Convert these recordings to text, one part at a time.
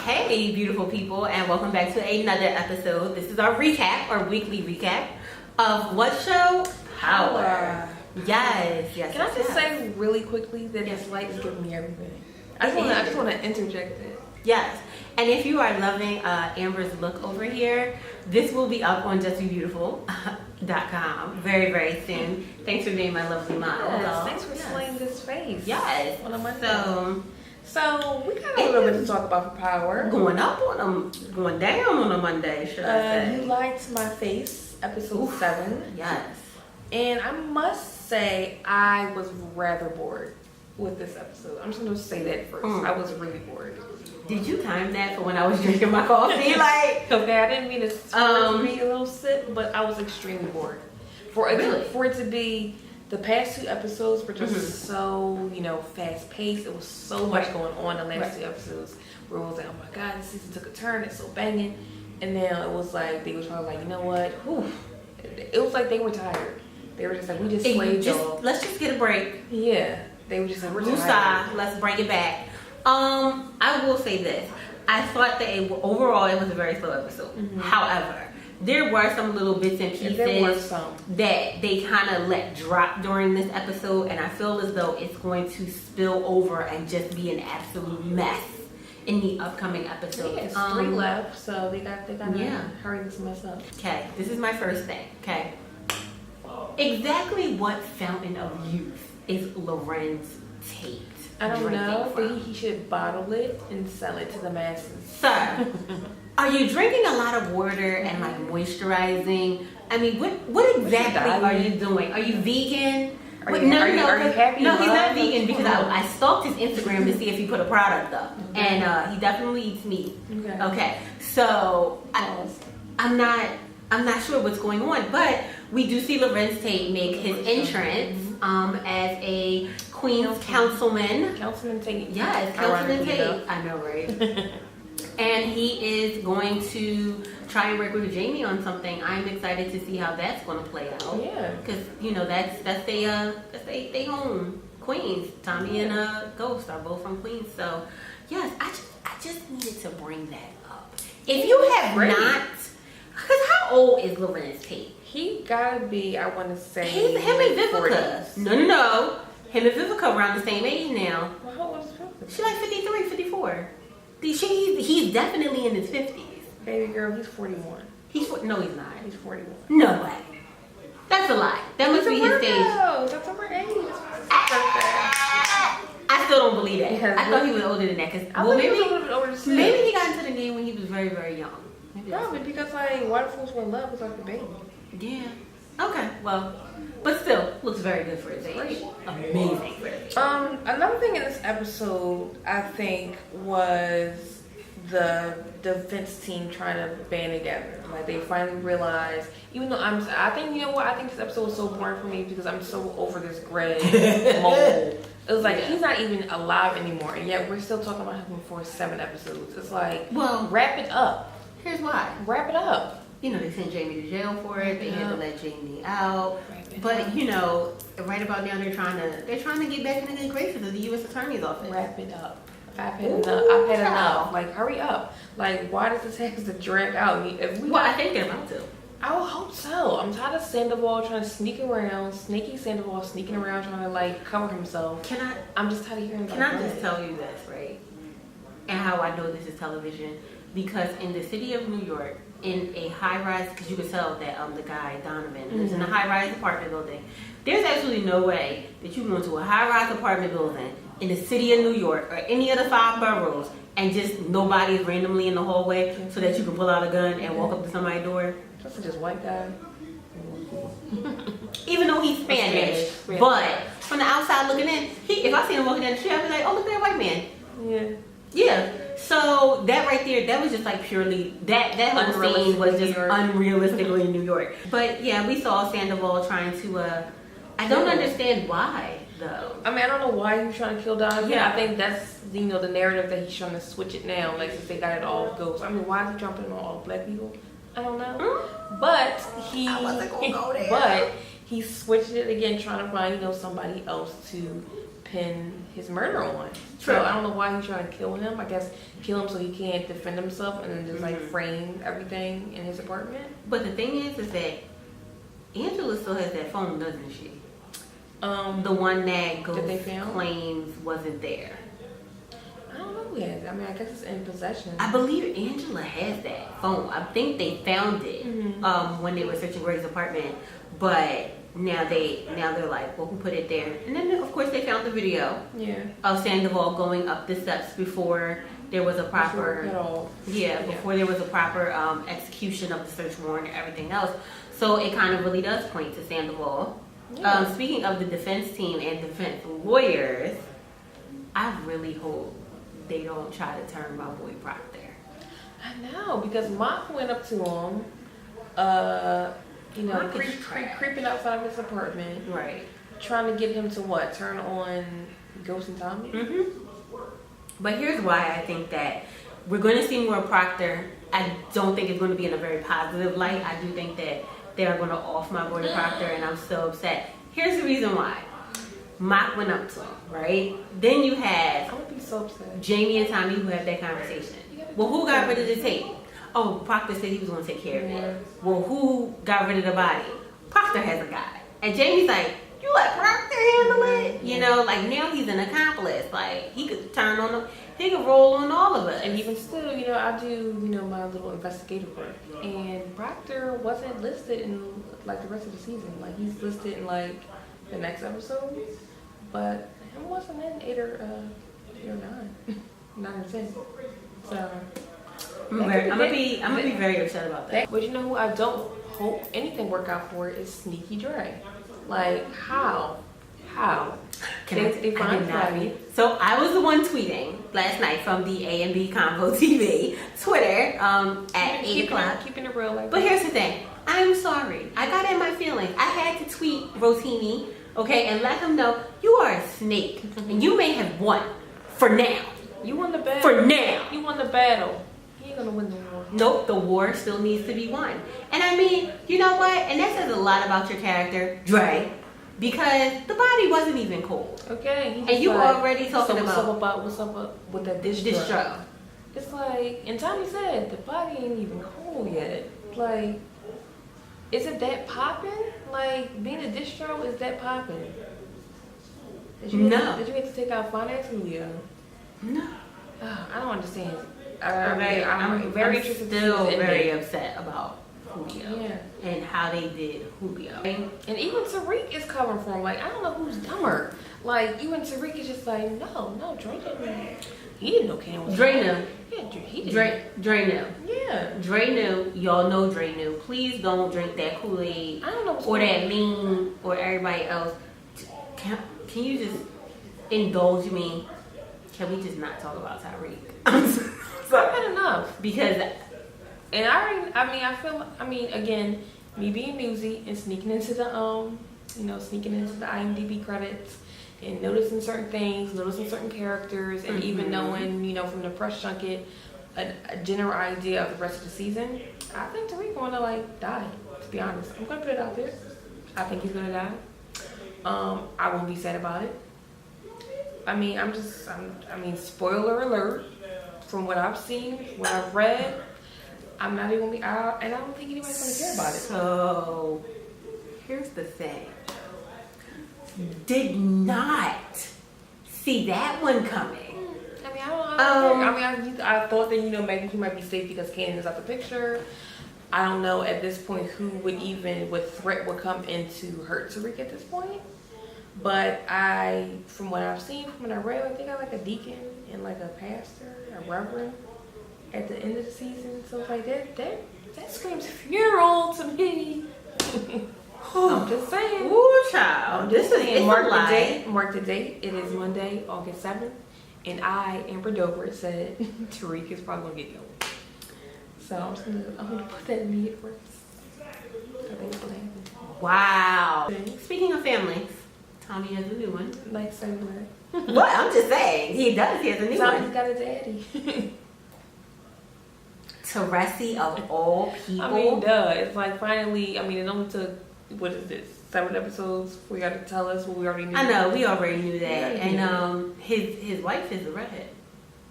Hey, beautiful people, and welcome back to another episode. This is our recap, our weekly recap of what show? Power. Yes. Can I just say really quickly that this light is giving me everything? I just want to interject it. Yes. And if you are loving Amber's look over here, this will be up on justbebeautiful.com very, very soon. Thanks for being my lovely model. Yes, thanks for slaying this face. Yes. On a Monday. So we got a little bit to talk about for Power. Going up on them, going down on a Monday, should I say? You Lied to My Face, episode 7. Yes. And I must say, I was rather bored with this episode. I'm just going to say that first. I was really bored. Did you time that for when I was drinking my coffee? Okay, I didn't mean to be a little sip, but I was extremely bored. For it to be, the past 2 episodes were just so, fast paced. It was so much going on the last 2 episodes where it was like, oh my God, this season took a turn. It's so banging. And then it was like, they were probably like, you know what? Whew. It was like they were tired. They were just like, we just slayed y'all. Let's just get a break. Yeah. They were just like, we're tired. Let's bring it back. I will say this. I thought that overall it was a very slow episode. However, there were some little bits and pieces that they kind of let drop during this episode, and I feel as though it's going to spill over and just be an absolute mess in the upcoming episodes. It's 3 left, so they got to hurry this mess up. Okay, this is my first thing. Okay, exactly what fountain of youth is Lorenz Tate? I don't know. I think he should bottle it and sell it to the masses. Sir, are you drinking a lot of water and like moisturizing? I mean, what exactly are you doing? Are you vegan? Are you happy? No, he's not vegan because I stalked his Instagram to see if he put a product up, and he definitely eats meat. Okay, so I'm not sure what's going on, but we do see Lorenz Tate make his entrance as a Queen's councilman. Councilman Tate. Yes, Councilman Tate. I know, right? And he is going to try and work with Jamie on something. I'm excited to see how that's going to play out. Yeah, because that's they home. Queens. Tommy and Ghost are both from Queens. So yes, I just needed to bring that up. If you have not, because how old is Lorenz Tate? He gotta be, I want to say, him and Vivica. No. Him and Vivica around the same age now. Well, how old is Vivica? She's like 53, 54. He's definitely in his 50s. Baby girl, he's 41. No, he's not. He's 41. No way. That's a lie. That must be his stage. That's over 80. I still don't believe that. I thought he was older than that. Maybe he got into the game when he was very, very young. Probably because Waterfalls for Love was like the baby. Yeah. Okay. Well, but still looks very good for his age. Amazing for his age. Another thing in this episode, I think, was the defense team trying to band together. Like they finally realized, even though I think this episode was so boring for me because I'm so over this Greg mole. It was like he's not even alive anymore, and yet we're still talking about him for 7 episodes. It's like, well, wrap it up. Here's why. Wrap it up. They sent Jamie to jail for it. They had to let Jamie out. But right about now they're trying to get back in the good graces of the U.S. Attorney's Office. Wrap it up. I've had enough. Like, hurry up. Like, why does this have to drag out? I think they're about to. I would hope so. I'm tired of Sandoval trying to sneaky Sandoval sneaking around trying to cover himself. I'm just tired of hearing about that. Can I just tell you this, right? And how I know this is television. Because in the city of New York, in a high-rise, because you could tell that the guy, Donovan, lives in a high-rise apartment building. There's absolutely no way that you go into a high-rise apartment building in the city of New York or any of the 5 boroughs and just nobody is randomly in the hallway so that you can pull out a gun and walk up to somebody's door. That's just white guy. Even though he's Spanish. But from the outside looking in, if I see him walking down the street, I'd be like, oh, look at that white man. Yeah. So that right there, that was just purely that whole scene was just unrealistically New York. But yeah, we saw Sandoval trying to. I don't understand why though. I mean, I don't know why he's trying to kill Donovan. Yeah. I think that's the narrative that he's trying to switch it now. Since they got it all ghosts. I mean, why is he jumping on all black people? I don't know. But I wasn't gonna go there. But he switched it again, trying to find somebody else to pin his murder on. True. So I don't know why he's trying to kill him. I guess kill him so he can't defend himself, and then just like frame everything in his apartment. But the thing is that Angela still has that phone, doesn't she? The one that Ghost claims wasn't there. I don't know yet. I mean, I guess it's in possession. I believe Angela has that phone. I think they found it when they were searching Greg's apartment, but now they're like, well, who put it there? And then of course they found the video of Sandoval going up the steps before there was a proper before there was a proper execution of the search warrant and everything else. So it kind of really does point to Sandoval. Yeah. Speaking of the defense team and defense lawyers, I really hope they don't try to turn my boy Proctor. I know, because Mock went up to him, creeping outside of his apartment. Right. Trying to get him to what? Turn on Ghost and Tommy? But here's why I think that we're going to see more Proctor. I don't think it's going to be in a very positive light. I do think that they are going to off my boy Proctor, and I'm so upset. Here's the reason why. Mock went up to him, right? Then you had I would be so upset. Jamie and Tommy who had that conversation. Well, who got rid of the tape? Oh, Proctor said he was going to take care of it. Well, who got rid of the body? Proctor has a guy. And Jamie's like, you let Proctor handle it? You know, like now he's an accomplice. Like he could turn on him. He could roll on all of us. And even still, you know, I do, my little investigative work. And Proctor wasn't listed in like the rest of the season. Like he's listed in like the next episode. But him wasn't in 8 or 9. 9 or 10. So I'm gonna be very upset about that. But you know who I don't hope anything work out for is Sneaky Dre. Like how? They find Fabby. So I was the one tweeting last night from the AandBConvoTV Twitter at 8 o'clock. Keeping it real like But here's the thing. I'm sorry. I got in my feelings. I had to tweet Rotimi, okay, and let him know you are a snake. And you may have won. For now. You won the battle. For now. You won the battle. He ain't gonna win the war. Nope, the war still needs to be won. And I mean, you know what? And that says a lot about your character, Dre. Because the body wasn't even cold. Okay. And you already talking what's up with that distro? It's like, and Tommy said, the body ain't even cold yet. Like, is it that popping? Like, being a distro, is that popping? Did you have to take out finance, Julio? No. I don't understand. I'm very interested. Still very upset about Julio and how they did Julio. And even Tariq is covering for him. Like, I don't know who's dumber. Like, even Tariq is just like, no, Dre didn't. He didn't know Ken was Dre knew. Yeah, he didn't. Dre knew. Yeah. Dre knew. Y'all know Dre knew. Please don't drink that Kool-Aid. I don't know. Or that mean, or everybody else. Can you just indulge me? Can we just not talk about Tariq? I've had enough. Because, and I mean, again, me being newsy and sneaking into the IMDb credits and noticing certain things, noticing certain characters, and even knowing, from the press junket, a general idea of the rest of the season. I think Tariq gonna die. To be honest, I'm gonna put it out there. I think he's gonna die. I won't be sad about it. I mean, spoiler alert, from what I've seen, what I've read, I'm not even gonna be out, and I don't think anybody's gonna care about it. So, here's the thing. Did not see that one coming. I mean, I thought that, maybe he might be safe because Kanan is out the picture. I don't know at this point who what threat would come in to hurt Tariq at this point. But from what I've seen, from what I read, I think I like a deacon and like a pastor, a reverend at the end of the season. So like that screams funeral to me. I'm just saying. Ooh, child. This is mark the date. It is Monday, August 7th. And Amber Dover, said Tariq is probably gonna get killed. So I'm gonna put that in the first. I think it's gonna happen. Wow. Speaking of families, Tommy has a new one. Like somewhere. What? I'm just saying. He does. He has a new one. Tommy's got a daddy. Teresi of all people. I mean, duh. It's like finally, it only took, what is this? 7 episodes before you got to tell us what we already knew. I know, we already knew that. Yeah. And his wife is a redhead.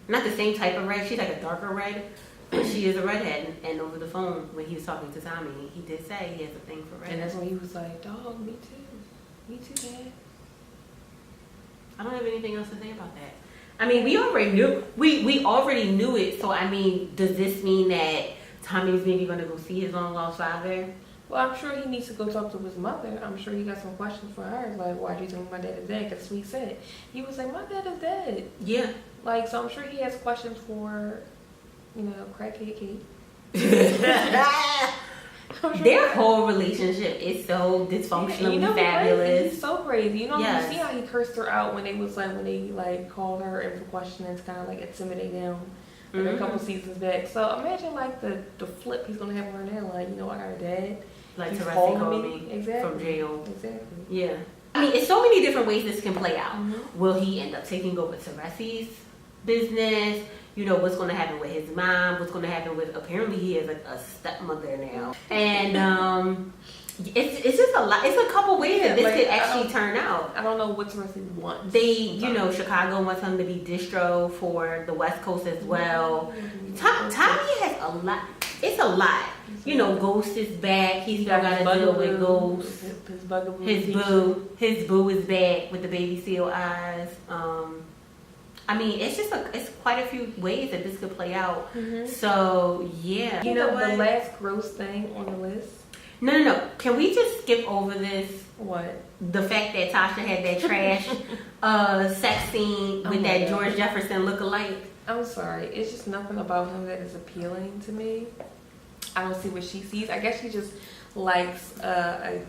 Not the same type of red. She's like a darker red, but she is a redhead. And over the phone, when he was talking to Tommy, he did say he has a thing for redheads. And that's when he was like, dog, me too. Me too, Dad. I don't have anything else to say about that. I mean, we already knew. We already knew it. So, I mean, does this mean that Tommy's maybe going to go see his long lost father? Well, I'm sure he needs to go talk to his mother. I'm sure he got some questions for her. Like, why'd you tell me my dad is dead? Because Sweet said. He was like, my dad is dead. Yeah. Like, so I'm sure he has questions for, crackhead Kate. Their whole relationship is so dysfunctionally fabulous. He's so crazy. You Yes. see how he cursed her out when they called her in for questioning to kind of like intimidate him a couple seasons back. So imagine like the flip he's gonna have on her now. Like, I got a dad. Like He's Tariq calling me exactly. from jail. Exactly. Yeah. I mean, it's so many different ways this can play out. Will he end up taking over Tariq's business? What's going to happen with his mom? What's going to happen with, apparently he has a stepmother now. And it's just a lot. It's a couple ways that this could actually turn out. I don't know what Tariq wants. Chicago wants him to be distro for the West Coast as well. Tommy has a lot. It's a lot. Ghost is back. He's still got to deal with Ghost. His boo is back with the baby seal eyes. I mean, it's quite a few ways that this could play out. So yeah, you know what? The last gross thing on the list. No. Can we just skip over this? What? The fact that Tasha had that trash sex scene with that George Jefferson look-alike. I'm sorry. It's just nothing about him that is appealing to me. I don't see what she sees. I guess she just likes a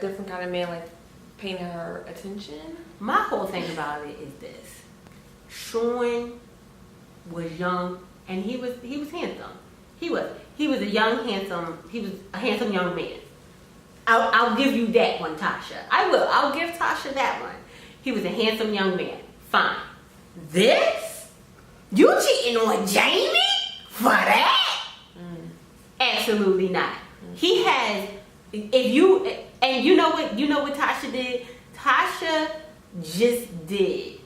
different kind of man, like paying her attention. My whole thing about it is this. Sean was young and he was handsome. He was a young, handsome, he was a handsome young man. I'll give you that one, Tasha. I will. I'll give Tasha that one. He was a handsome young man. Fine. This? You cheating on Jamie? For that? Absolutely not. He has, you know what Tasha did? Tasha just did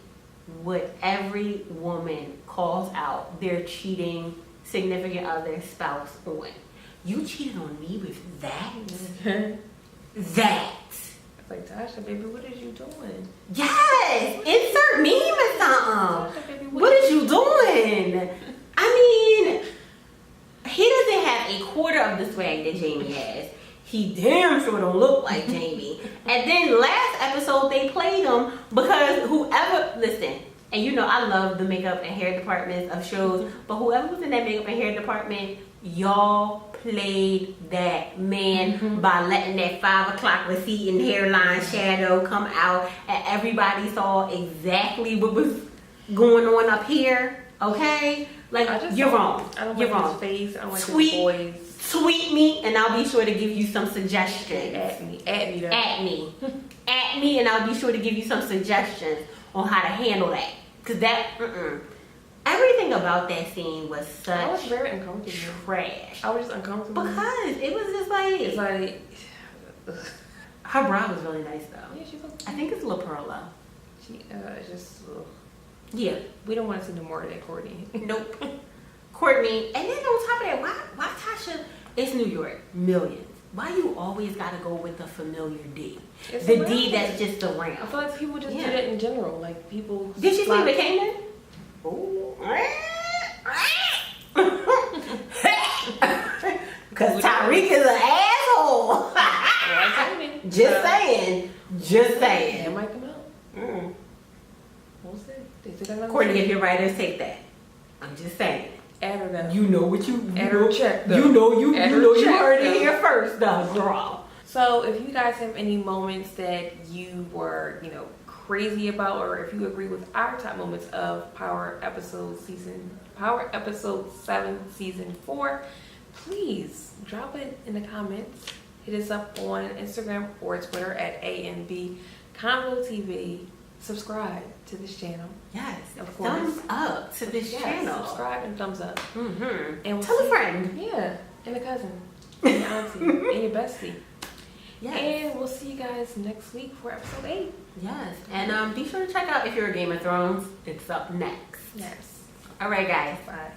what every woman calls out their cheating significant other spouse on. You cheated on me with that? That. It's like, Tasha, baby, what is you doing? Yes! Insert meme or something. Tasha, baby, what is you doing? I mean, he doesn't have a quarter of the swag that Jamie has. He damn sure don't look like Jamie. And then last episode they played him because listen, and I love the makeup and hair departments of shows, but whoever was in that makeup and hair department, y'all played that man by letting that 5 o'clock receding hairline shadow come out, and everybody saw exactly what was going on up here. Okay, you're wrong. I don't you're like wrong. His face. I don't like his voice. Tweet me and I'll be sure to give you some suggestions. At me, and I'll be sure to give you some suggestions on how to handle that. Cause everything about that scene was such. I was very uncomfortable. Trash. I was just uncomfortable because it was just like. It's like. Her bra was really nice though. Yeah, she was. I think it's La Perla. She just. Yeah. We don't want to see no more of that, Courtney. Nope. Courtney, and then on top of that, why Tasha? It's New York, millions. Why you always gotta go with the familiar D? It's the D that's just around. I feel like people just do that in general. Like people. Did she see McCain? Ooh. Cause Tariq is an asshole. Just saying. It might come out. We'll see. Courtney, if your writers take that, I'm just saying. Add her though. You know what you check though. You heard it here first, though, girl. So if you guys have any moments that you were, crazy about, or if you agree with our top moments of Power Episode 7 Season 4, please drop it in the comments. Hit us up on Instagram or Twitter at AandBConvoTV. Subscribe to this channel. Yes, of course. Thumbs up to this channel. Subscribe and thumbs up. And we'll tell a friend. Yeah, and a cousin, and your auntie, and your bestie. Yes. And we'll see you guys next week for episode 8. Yes. And be sure to check out If You're a Game of Thrones. It's up next. Yes. All right, guys. Bye.